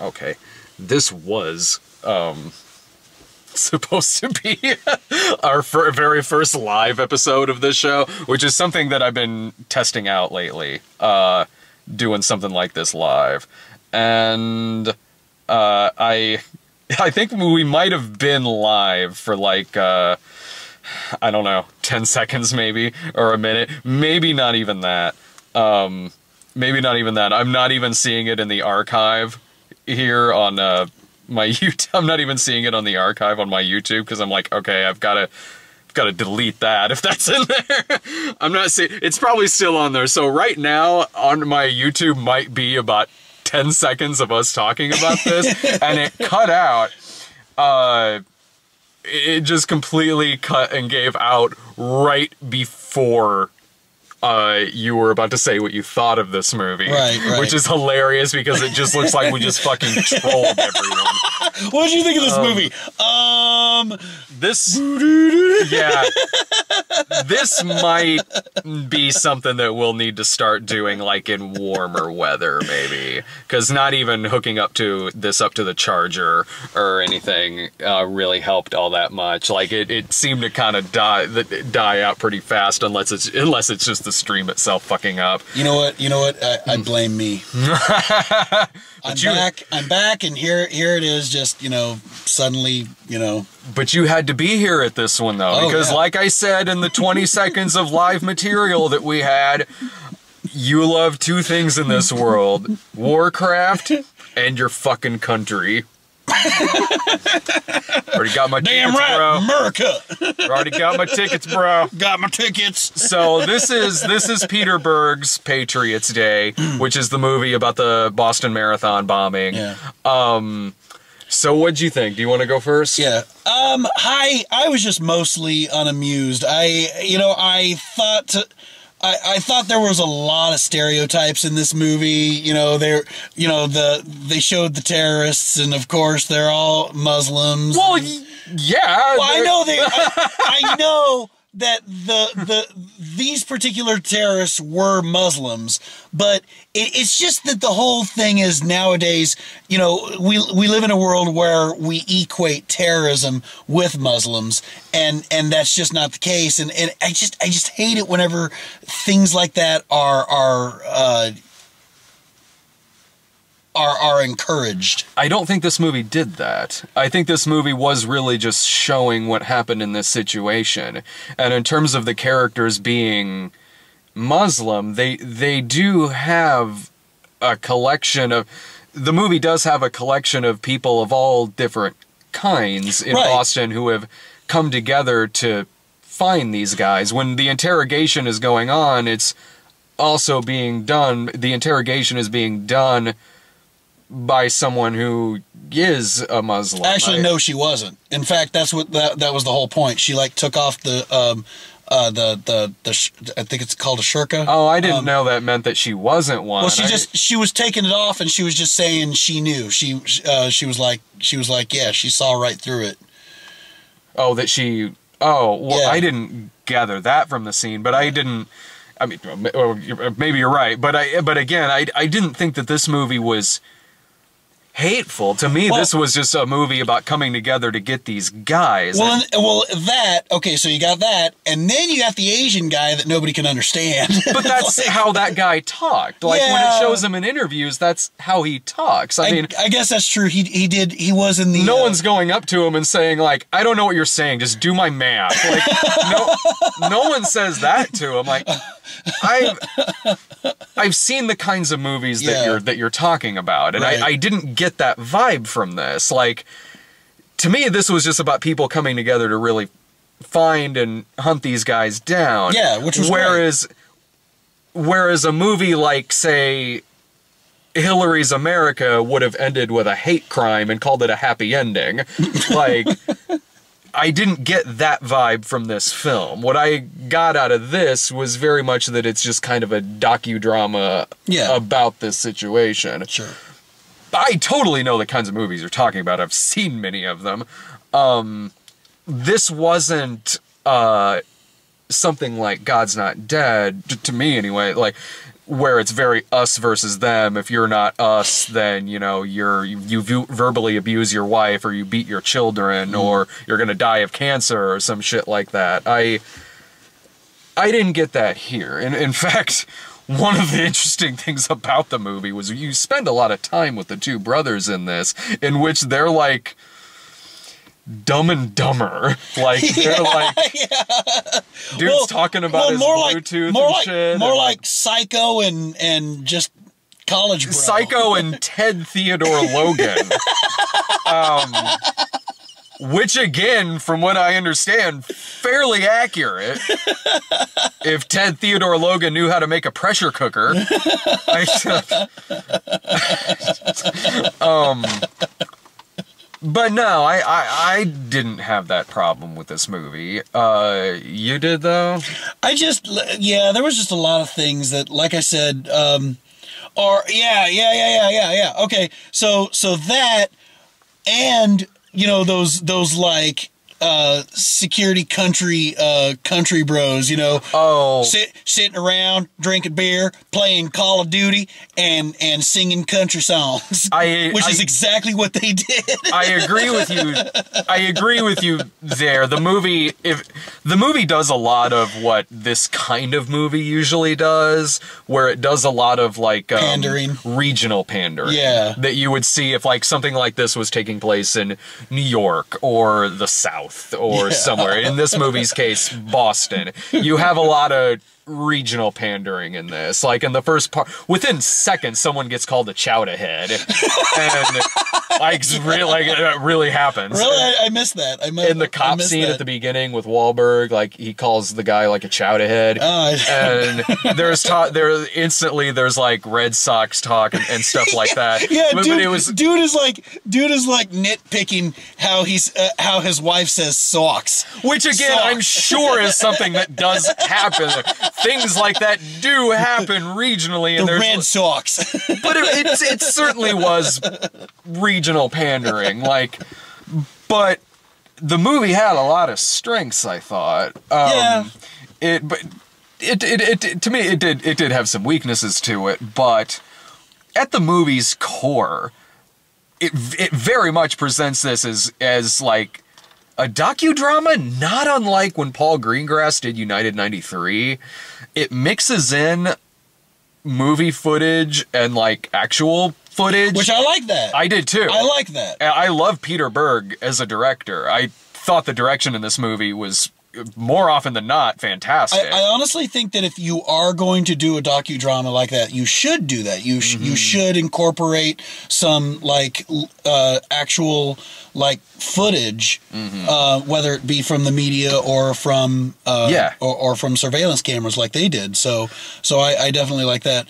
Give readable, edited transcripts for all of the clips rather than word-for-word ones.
okay, this was supposed to be our very first live episode of this show, which is something that I've been testing out lately, doing something like this live. And I think we might have been live for like, I don't know, 10 seconds maybe, or a minute. Maybe not even that. Maybe not even that. I'm not even seeing it in the archive here on my YouTube. I'm not even seeing it on the archive on my YouTube, because I'm like, okay, I've got to delete that if that's in there. I'm not seeing, it's probably still on there. So right now on my YouTube might be about 10 seconds of us talking about this, and it cut out. It just completely cut and gave out right before you were about to say what you thought of this movie. Right. Which is hilarious, because it just looks like we just fucking trolled everyone. What did you think of this movie? Yeah. This might be something that we'll need to start doing, like, in warmer weather, maybe. Because not even hooking up to the charger or anything really helped all that much. Like, it seemed to kind of die out pretty fast, unless it's just the stream itself fucking up. You know what? I blame me. I'm back, and here it is, just, suddenly, But you had to be here at this one, though, because like I said in the 20 seconds of live material that we had, you love two things in this world: Warcraft and your fucking country. Already got my damn tickets, right, bro. America. Already got my tickets, bro. Got my tickets. So this is Peter Berg's Patriots Day, which is the movie about the Boston Marathon bombing. Yeah. So what'd you think? Do you want to go first? Yeah. I was just mostly unamused. I thought there was a lot of stereotypes in this movie. They showed the terrorists, and of course they're all Muslims. Well, yeah. Well, I know that these particular terrorists were Muslims, but it's just that the whole thing is, nowadays, we live in a world where we equate terrorism with Muslims, and that's just not the case. And I just hate it whenever things like that are encouraged. I don't think this movie did that. I think this movie was really just showing what happened in this situation. And in terms of the characters being Muslim, they do have a collection of... The movie does have a collection of people of all different kinds in Boston who have come together to find these guys. When the interrogation is going on, it's also being done... The interrogation is being done by someone who is a Muslim. Actually, no, she wasn't. In fact, that was the whole point. She took off the I think it's called a shirka. Oh, I didn't know that meant that she wasn't one. Well, she was taking it off, and she was just saying she knew. She was like, yeah, she saw right through it. Oh, that she. Oh, well, yeah. I didn't gather that from the scene, but I didn't. I mean, maybe you're right, but again, I didn't think that this movie was hateful. To me, this was just a movie about coming together to get these guys. Okay, so you got that, and then you got the Asian guy that nobody can understand. But that's how that guy talked. Like, when it shows him in interviews, that's how he talks. I mean, I guess that's true. He was in the... No one's going up to him and saying, like, I don't know what you're saying, just do my math. Like, no one says that to him. Like, I've seen the kinds of movies that you're talking about, and I didn't get that vibe from this. Like, to me, this was just about people coming together to really find and hunt these guys down. Yeah, which was whereas a movie like, say, Hillary's America would have ended with a hate crime and called it a happy ending. Like, I didn't get that vibe from this film. What I got out of this was very much that it's just kind of a docudrama about this situation. Sure. I totally know the kinds of movies you're talking about. I've seen many of them. This wasn't something like God's Not Dead, to me anyway. Like, where it's very us versus them. If you're not us, then, you know, verbally abuse your wife, or you beat your children, or you're gonna die of cancer, or some shit like that. I didn't get that here. And in fact, one of the interesting things about the movie was you spend a lot of time with the two brothers in this, in which they're like Dumb and Dumber. Like, they're like, dude's talking about his Bluetooth and shit. More like Psycho and just college bro. Psycho and Ted Theodore Logan. Which, again, from what I understand, fairly accurate. If Ted Theodore Logan knew how to make a pressure cooker. But no, I didn't have that problem with this movie. You did, though? There was just a lot of things that, like I said, okay, so that, and, you know, those like, security country bros, you know, sitting around drinking beer, playing Call of Duty, and singing country songs, which is exactly what they did. I agree with you. I agree with you there. The movie does a lot of what this kind of movie usually does, where it does a lot of like pandering, regional pandering. Yeah, that you would see if like something like this was taking place in New York or the South. Or somewhere. In this movie's case, Boston. You have a lot of regional pandering in this. Like in the first part, within seconds, someone gets called a chowder head. And like, it really happens. Really? I missed that. In the cop scene at the beginning with Wahlberg, like he calls the guy like a chowder head. And there's like Red Sox talk and stuff like that. Yeah, but dude is like nitpicking how his wife says socks. Which again, I'm sure is something that does happen. Things like that do happen regionally. And the Red Sox. But it certainly was regional pandering. But the movie had a lot of strengths, I thought. To me, it did have some weaknesses to it, but at the movie's core, it very much presents this as like a docudrama, not unlike when Paul Greengrass did United 93. It mixes in movie footage and like actual footage. Which I like that. I did too. I like that. I love Peter Berg as a director. I thought the direction in this movie was more often than not fantastic. I honestly think that if you are going to do a docudrama like that, you should do that. You should incorporate some like actual like footage, whether it be from the media or from or from surveillance cameras like they did. So I definitely like that.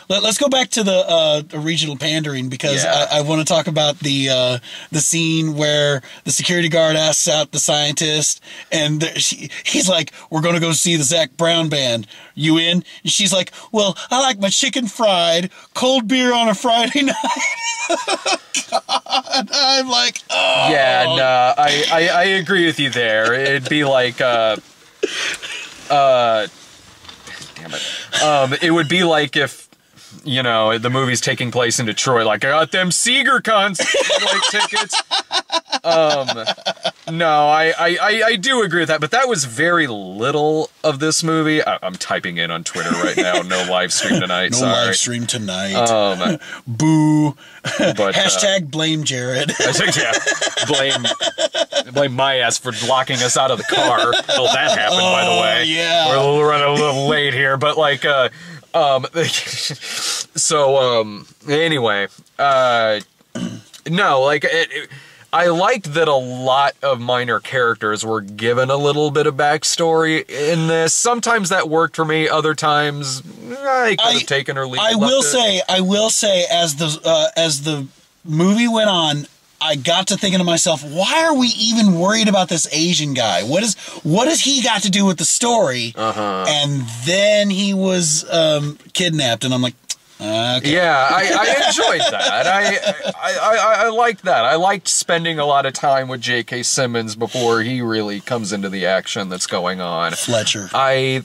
Let's go back to the regional pandering, because I want to talk about the scene where the security guard asks out the scientist, and he's like, "We're going to go see the Zac Brown band. You in?" And she's like, "Well, I like my chicken fried, cold beer on a Friday night." God, I'm like, oh. Yeah, no, I agree with you there. It'd be like, damn it. It would be like if, you know, the movie's taking place in Detroit, like, I got them Seeger like tickets. No, I do agree with that, but that was very little of this movie. I'm typing in on Twitter right now. No live stream tonight. No sorry. Live stream tonight. Boo. But, hashtag blame Jared. Yeah, blame my ass for locking us out of the car. Well, that happened, by the way. Yeah. We're running a little late here, but like, anyway, no, like I liked that a lot of minor characters were given a little bit of backstory in this. Sometimes that worked for me. Other times, I could have taken or leave. I will say, as the movie went on, I got to thinking to myself, why are we even worried about this Asian guy? What has he got to do with the story? And then he was kidnapped, and I'm like, Okay. Yeah, I enjoyed that. I liked that. I liked spending a lot of time with J.K. Simmons before he really comes into the action that's going on. Fletcher. I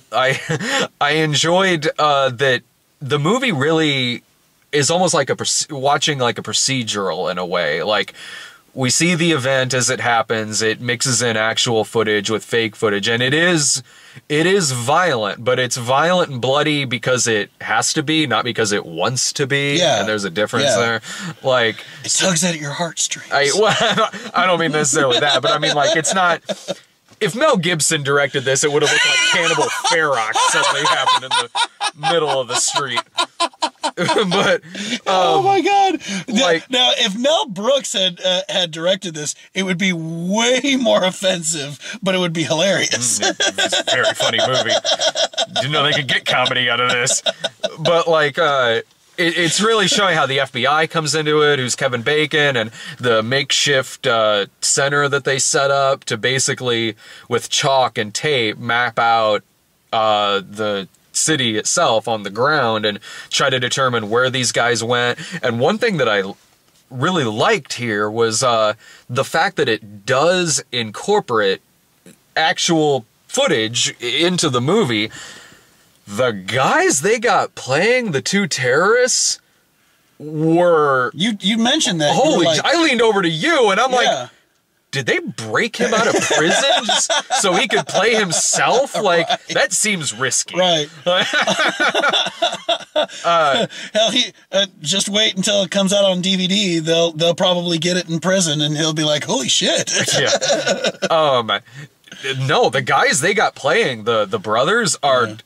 enjoyed that the movie really is almost like watching like a procedural in a way. Like, we see the event as it happens. It mixes in actual footage with fake footage, and it is violent, but it's violent and bloody because it has to be, not because it wants to be. Yeah. And there's a difference there. Like, it tugs at your heartstrings. I don't mean necessarily that, but I mean, like, it's not. If Mel Gibson directed this, it would have looked like Cannibal Ferox suddenly happened in the middle of the street. But oh my god! Like, now, if Mel Brooks had directed this, it would be way more offensive, but it would be hilarious. It's a very funny movie. Didn't know they could get comedy out of this, but like, it's really showing how the FBI comes into it, who's Kevin Bacon, and the makeshift center that they set up to basically, with chalk and tape, map out the city itself on the ground and try to determine where these guys went. And one thing that I really liked here was the fact that it does incorporate actual footage into the movie. The guys they got playing the two terrorists were... You mentioned that. Holy... Like, I leaned over to you and I'm like, did they break him out of prison just so he could play himself? Like, that seems risky. Right. Hell, just wait until it comes out on DVD. They'll probably get it in prison and he'll be like, holy shit. Yeah. No, the guys they got playing, the brothers, are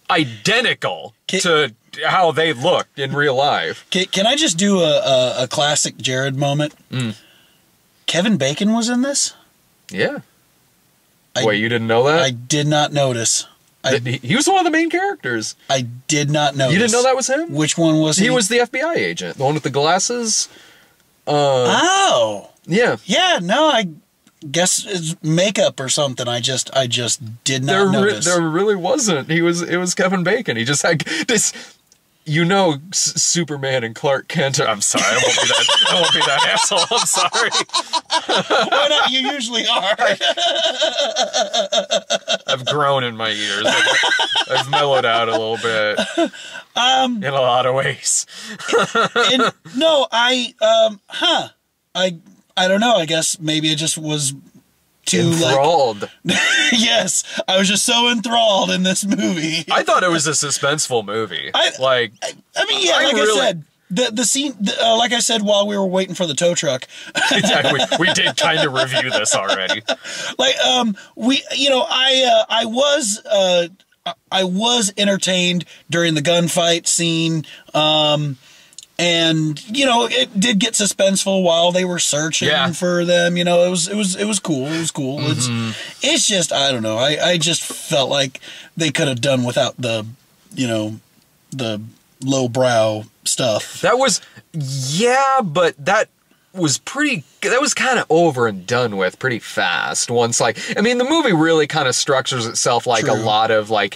identical to how they looked in real life. Can I just do a classic Jared moment? Kevin Bacon was in this? Yeah. Wait, you didn't know that? I did not notice. He was one of the main characters. I did not notice. You didn't know that was him? Which one was he? He was the FBI agent, the one with the glasses. Oh. Yeah. Yeah, no, I guess it's makeup or something. I just did not notice. There really wasn't. It was Kevin Bacon. He just had this, Superman and Clark Kent. I'm sorry, I won't be that asshole. I'm sorry. Why not? You usually are. I've grown in my ears. I've mellowed out a little bit. In a lot of ways. I don't know. I guess maybe it just was too enthralled. Yes, I was just so enthralled in this movie. I thought it was a suspenseful movie. I said, the scene, like I said, while we were waiting for the tow truck. Yeah, we did kind of review this already. I was entertained during the gunfight scene. And it did get suspenseful while they were searching for them. It was cool. It was cool. Mm-hmm. It's just, I don't know. I just felt like they could have done without the lowbrow stuff. That was, but that was kind of over and done with pretty fast. Once, the movie really kind of structures itself like a lot of a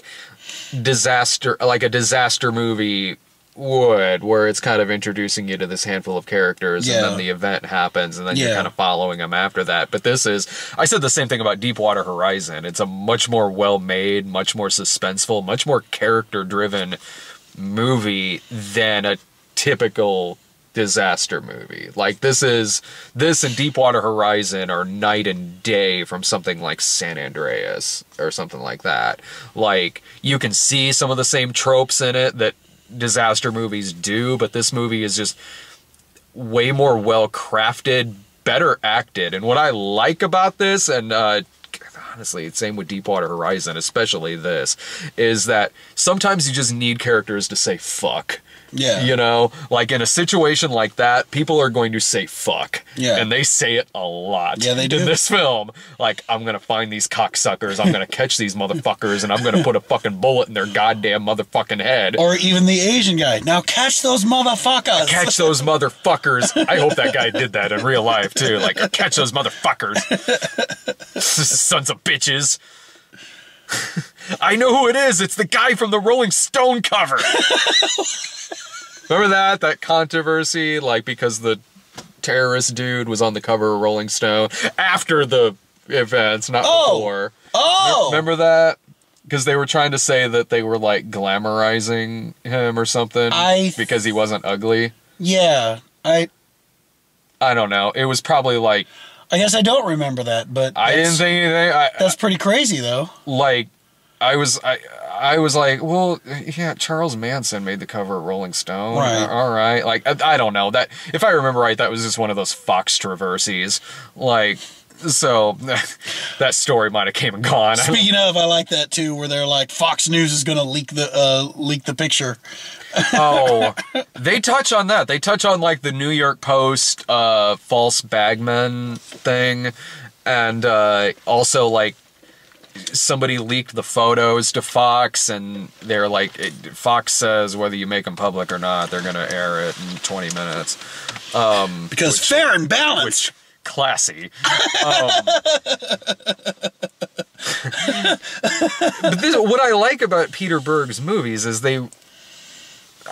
disaster movie would, where it's kind of introducing you to this handful of characters and then the event happens and then you're kind of following them after that. But I said the same thing about Deepwater Horizon. It's a much more well-made, much more suspenseful, much more character-driven movie than a typical disaster movie. Like, this and Deepwater Horizon are night and day from something like San Andreas or something like that. Like, you can see some of the same tropes in it that disaster movies do, but this movie is just way more well crafted, better acted. And what I like about this, and honestly, it's same with Deepwater Horizon, especially this, is that sometimes you just need characters to say fuck. Yeah. Like in a situation like that, people are going to say fuck. Yeah. And they say it a lot. Yeah, they do. In this film. Like, I'm going to find these cocksuckers, I'm going to catch these motherfuckers, and I'm going to put a fucking bullet in their goddamn motherfucking head. Or even the Asian guy. Now catch those motherfuckers. Catch those motherfuckers. I hope that guy did that in real life, too. Like, catch those motherfuckers. Sons of bitches. I know who it is. It's the guy from the Rolling Stone cover. Remember that controversy, like because the terrorist dude was on the cover of Rolling Stone after the events, not before. Oh, remember that? Because they were trying to say that they were like glamorizing him or something because he wasn't ugly. Yeah, I don't know. It was probably like. I guess I don't remember that, but I didn't think anything. That's pretty crazy, though. Like, I was like, well, yeah, Charles Manson made the cover of Rolling Stone. Right. All right. Like, I don't know. That, if I remember right, that was just one of those Fox traversies. Like, so that story might have came and gone. Speaking of, I like that too, where they're like, Fox News is going to leak the picture. Oh, they touch on that. They touch on like the New York Post false bagman thing, and also like somebody leaked the photos to Fox, and they're like, Fox says whether you make them public or not, they're gonna air it in 20 minutes. Because fair and balanced. Classy. But what I like about Peter Berg's movies is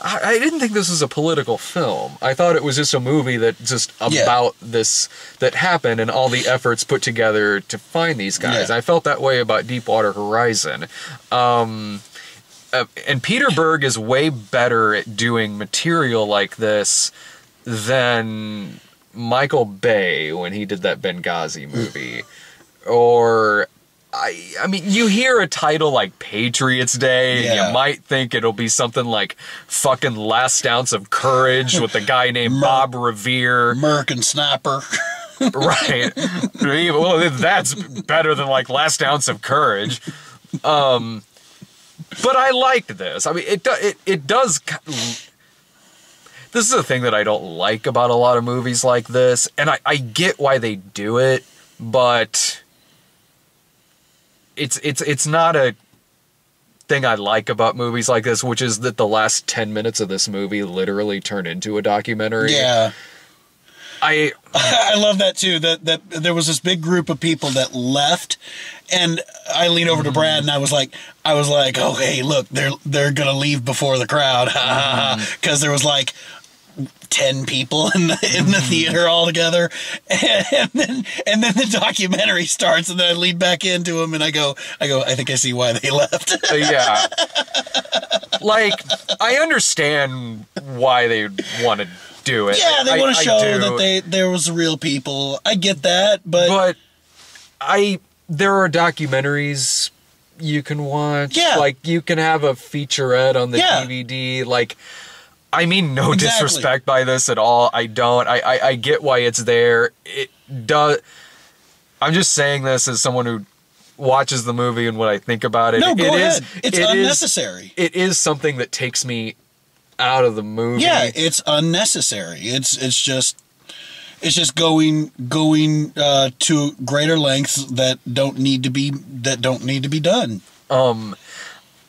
I didn't think this was a political film. I thought it was just a movie that just about this that happened and all the efforts put together to find these guys. Yeah. I felt that way about Deepwater Horizon. And Peter Berg is way better at doing material like this than Michael Bay when he did that Benghazi movie. Or I mean, you hear a title like Patriots Day, and you might think it'll be something like fucking Last Ounce of Courage with a guy named Bob Revere. American Sniper. Right. Well, that's better than like Last Ounce of Courage. But I liked this. I mean, it does. This is a thing that I don't like about a lot of movies like this, and I get why they do it, but it's not a thing I like about movies like this, which is that the last 10 minutes of this movie literally turn into a documentary. Yeah. I love that too, that there was this big group of people that left, and I leaned over to Brad and I was like, oh, hey, look, they're going to leave before the crowd. Because there was like 10 people in the theater all together, and then the documentary starts, and then I lead back into him and I go, I think I see why they left. Yeah. Like, I understand why they want to do it. Yeah, they want to show that there was real people. I get that, but there are documentaries you can watch. Yeah. Like, you can have a featurette on the DVD. Like, I mean no disrespect by this at all. I don't. I get why it's there. It does. I'm just saying this as someone who watches the movie and what I think about it. No, go ahead. It's unnecessary. It is something that takes me out of the movie. Yeah, it's unnecessary. It's just going to greater lengths that don't need to be done.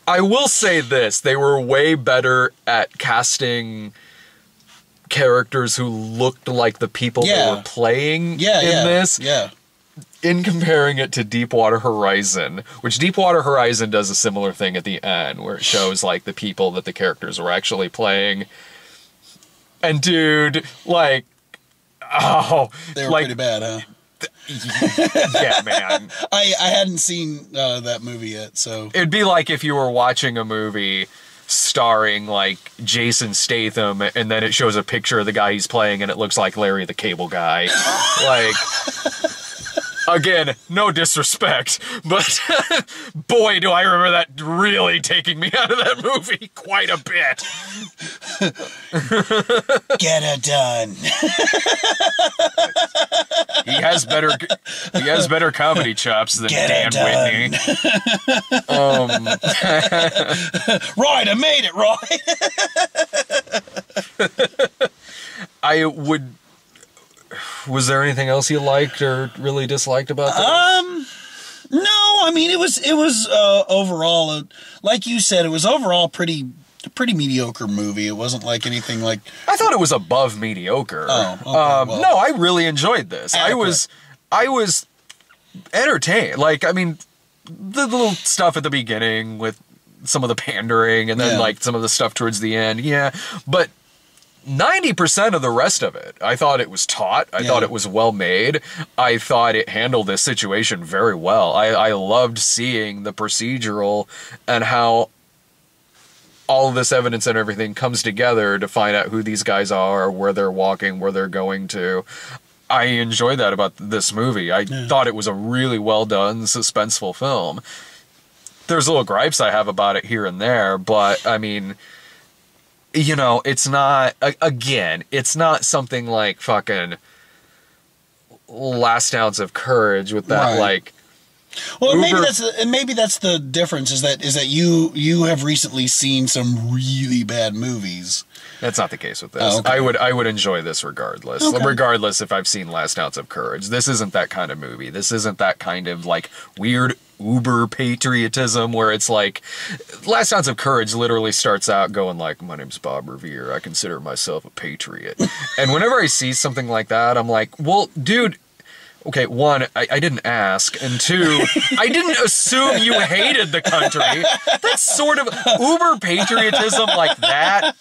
I will say this: they were way better at casting characters who looked like the people they were playing in this. Yeah. In comparing it to Deepwater Horizon, which Deepwater Horizon does a similar thing at the end, where it shows like the people that the characters were actually playing. And dude, like, they were pretty bad, huh? Yeah, man. I hadn't seen that movie yet, so it'd be like if you were watching a movie starring like Jason Statham, and then it shows a picture of the guy he's playing, and it looks like Larry the Cable Guy. Like, again, no disrespect, but boy, do I remember that really taking me out of that movie quite a bit. Get it done. He has better comedy chops than Dan Whitney. Right, I made it, right. Was there anything else you liked or really disliked about this? No, I mean it was overall, like you said, it was overall pretty mediocre movie. It wasn't like anything like. I thought it was above mediocre. Oh, okay, well. No, I really enjoyed this. Adequate. I was entertained. Like, I mean, the little stuff at the beginning with some of the pandering, and then like some of the stuff towards the end. Yeah, but 90% of the rest of it, I thought it was taut. I thought it was well made. I thought it handled this situation very well. I loved seeing the procedural and how all of this evidence and everything comes together to find out who these guys are, where they're walking, where they're going to. I enjoyed that about this movie. I thought it was a really well done, suspenseful film. There's little gripes I have about it here and there, but I mean, you know, it's not, again, it's not something like fucking Last Ounce of Courage with that, like, well, maybe that's the difference is that you have recently seen some really bad movies. That's not the case with this. I would enjoy this regardless. Regardless if I've seen Last Ounce of Courage. This isn't that kind of movie. This isn't that kind of like weird uber patriotism where it's like Last Ounce of Courage literally starts out going like, my name's Bob Revere. I consider myself a patriot. And whenever I see something like that, I'm like, well, dude, okay, one, I didn't ask, and two, I didn't assume you hated the country. That's sort of uber patriotism like that,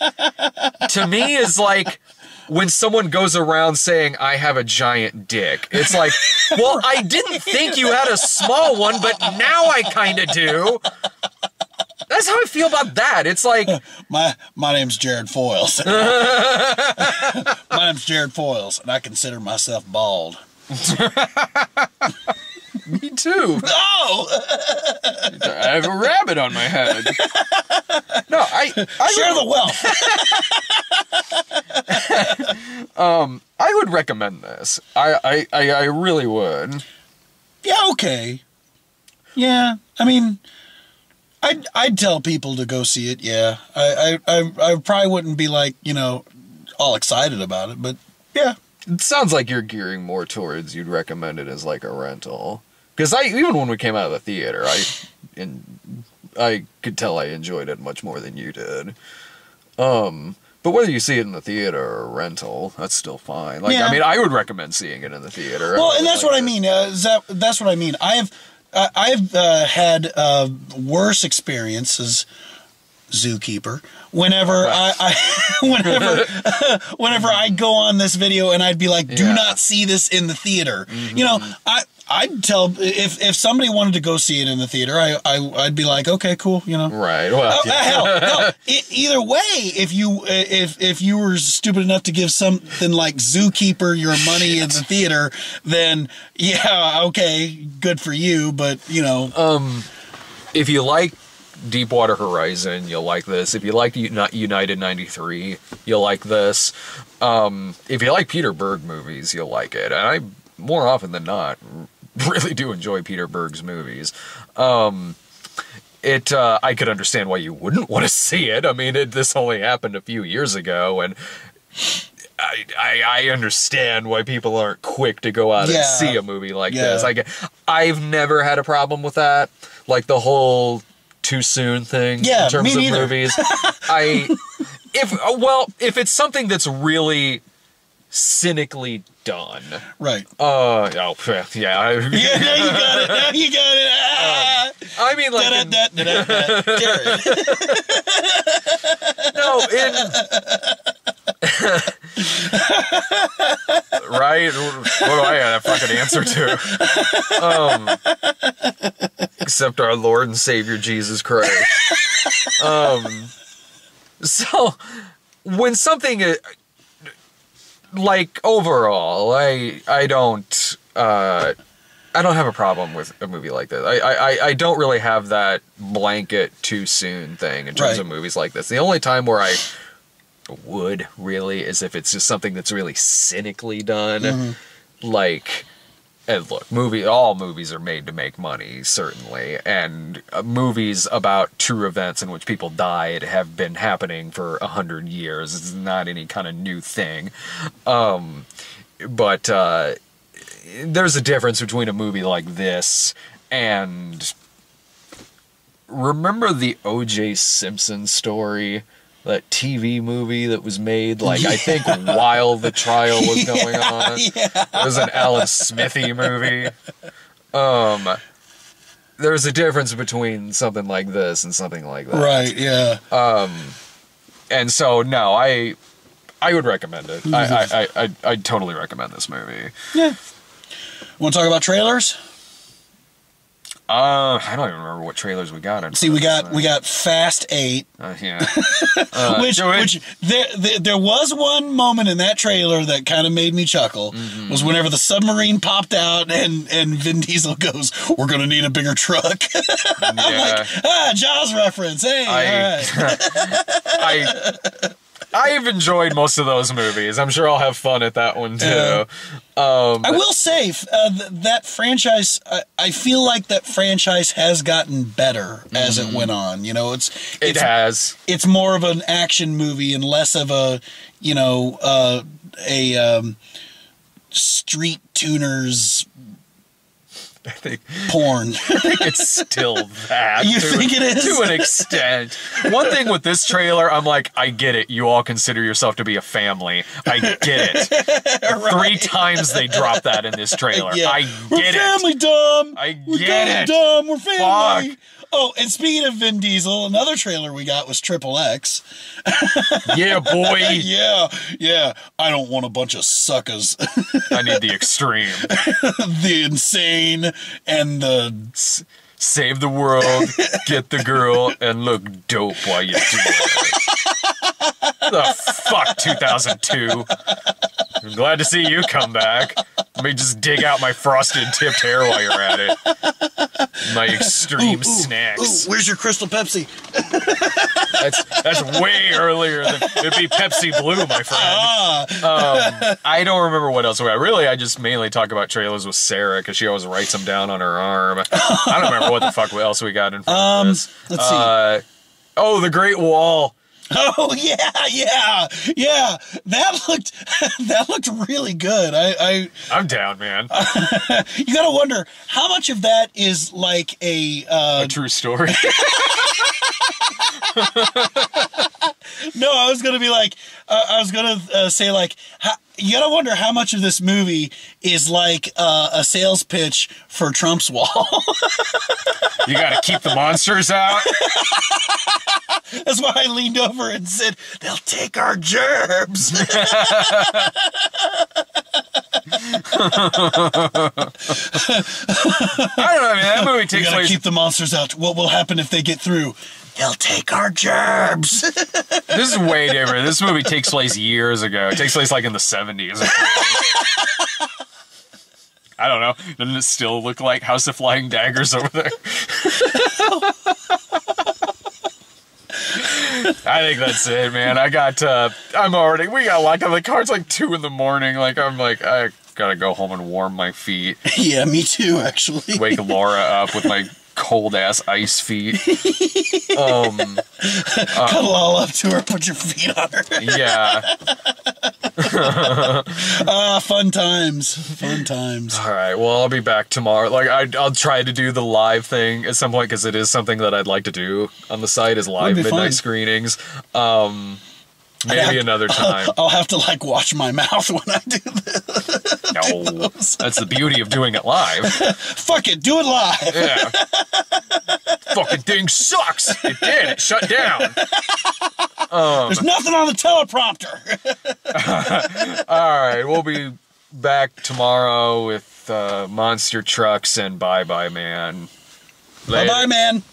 to me, is like when someone goes around saying, I have a giant dick. It's like, well, I didn't think you had a small one, but now I kind of do. That's how I feel about that. It's like... My name's Jared Foyles. My name's Jared Foyles, and I consider myself bald. Me too. Oh! I have a rabbit on my head. No, I share the wealth. I would recommend this. I really would. Yeah, okay. Yeah, I mean, I'd tell people to go see it. Yeah, I probably wouldn't be like, you know, all excited about it, but yeah. It sounds like you're gearing more towards you'd recommend it as like a rental. Because even when we came out of the theater, I could tell I enjoyed it much more than you did. But whether you see it in the theater or a rental, that's still fine. Like, yeah. I mean, I would recommend seeing it in the theater. Well, and that's what I mean. That's what I mean. I've had worse experiences. Zookeeper. Whenever whenever I go on this video and I'd be like, do not see this in the theater. Mm-hmm. You know, I'd tell if somebody wanted to go see it in the theater, I'd be like, okay, cool, you know. Right. Well, hell, no. Either way, if you were stupid enough to give something like Zookeeper your money in the theater, then yeah, okay, good for you. But you know, if you like Deepwater Horizon, you'll like this. If you like United 93, you'll like this. If you like Peter Berg movies, you'll like it. And I, more often than not, really do enjoy Peter Berg's movies. I could understand why you wouldn't want to see it. I mean, this only happened a few years ago, and I understand why people aren't quick to go out and see a movie like this. I've never had a problem with that. Like the whole too soon thing in terms of movies. If it's something that's really cynically done. Right. Yeah. Yeah, now you got it. Now you got it. I mean, like... Right? What do I have a fucking answer to? Except our Lord and Savior Jesus Christ. So, when something... like, overall, I don't have a problem with a movie like this. I don't really have that blanket too soon thing in terms of movies like this. The only time where I would really is if it's just something that's really cynically done. Mm-hmm. Like, and look, all movies are made to make money, certainly, and movies about true events in which people died have been happening for 100 years. It's not any kind of new thing. But there's a difference between a movie like this and... Remember the O.J. Simpson story? That TV movie that was made, like, I think while the trial was going on. Yeah. It was an Alan Smithy movie. There's a difference between something like this and something like that. Right, yeah. And so, no, I would recommend it. I totally recommend this movie. Yeah. Want to talk about trailers? I don't even remember what trailers we got. See, we got Fast 8. Yeah. Which there was one moment in that trailer that kind of made me chuckle. Was whenever the submarine popped out and Vin Diesel goes, "We're gonna need a bigger truck." I'm like, Jaws reference. Hey, all right. I've enjoyed most of those movies. I'm sure I'll have fun at that one too. I will say that franchise. I feel like that franchise has gotten better as it went on. You know, it has. It's more of an action movie and less of a street tuners. I think porn. I think it's still that. You think it is? To an extent. One thing with this trailer, I'm like, I get it. You all consider yourself to be a family. I get it. Right. 3 times they dropped that in this trailer. Yeah. I get We're family, Dom. I We're get it. Dom. We're family. Fuck. Oh, and speaking of Vin Diesel, another trailer we got was Triple X. Yeah, boy. Yeah. I don't want a bunch of suckers. I need the extreme. The insane and the... Save the world, get the girl, and look dope while you do it. The fuck, 2002. I'm glad to see you come back. Let me just dig out my frosted tipped hair while you're at it. My extreme snacks. Ooh, where's your Crystal Pepsi? That's way earlier than it'd be Pepsi Blue, my friend. I don't remember what else we got. Really, I just mainly talk about trailers with Sarah because she always writes them down on her arm. I don't remember what the fuck else we got in front of this. Let's see. Oh, the Great Wall. Oh yeah. That looked really good. I'm down, man. You gotta wonder how much of that is like a true story. No, I was gonna be like, say like, you gotta wonder how much of this movie is like a sales pitch for Trump's wall. You gotta keep the monsters out. That's why I leaned over and said, "They'll take our germs." I don't know, man. That movie takes place. Keep the monsters out. What will happen if they get through? They'll take our germs. This is way different. This movie takes place years ago. It takes place like in the 70s. I don't know. Doesn't it still look like House of Flying Daggers over there? I think that's it, man. we got like the car's like 2 in the morning. Like I gotta go home and warm my feet. Yeah, me too, actually. Wake Laura up with my cold ass ice feet. Cuddle all up to her, put your feet on her. Yeah. Fun times. All right, well, I'll be back tomorrow. Like I'll try to do the live thing at some point because it is something that I'd like to do on the site is live midnight screenings. Maybe another time. I'll have to like watch my mouth when I do this. No, that's the beauty of doing it live. Fuck it, do it live. Yeah. Fucking thing sucks. It did. It shut down. There's nothing on the teleprompter. All right, we'll be back tomorrow with monster trucks and Bye Bye Man. Bye Bye Man.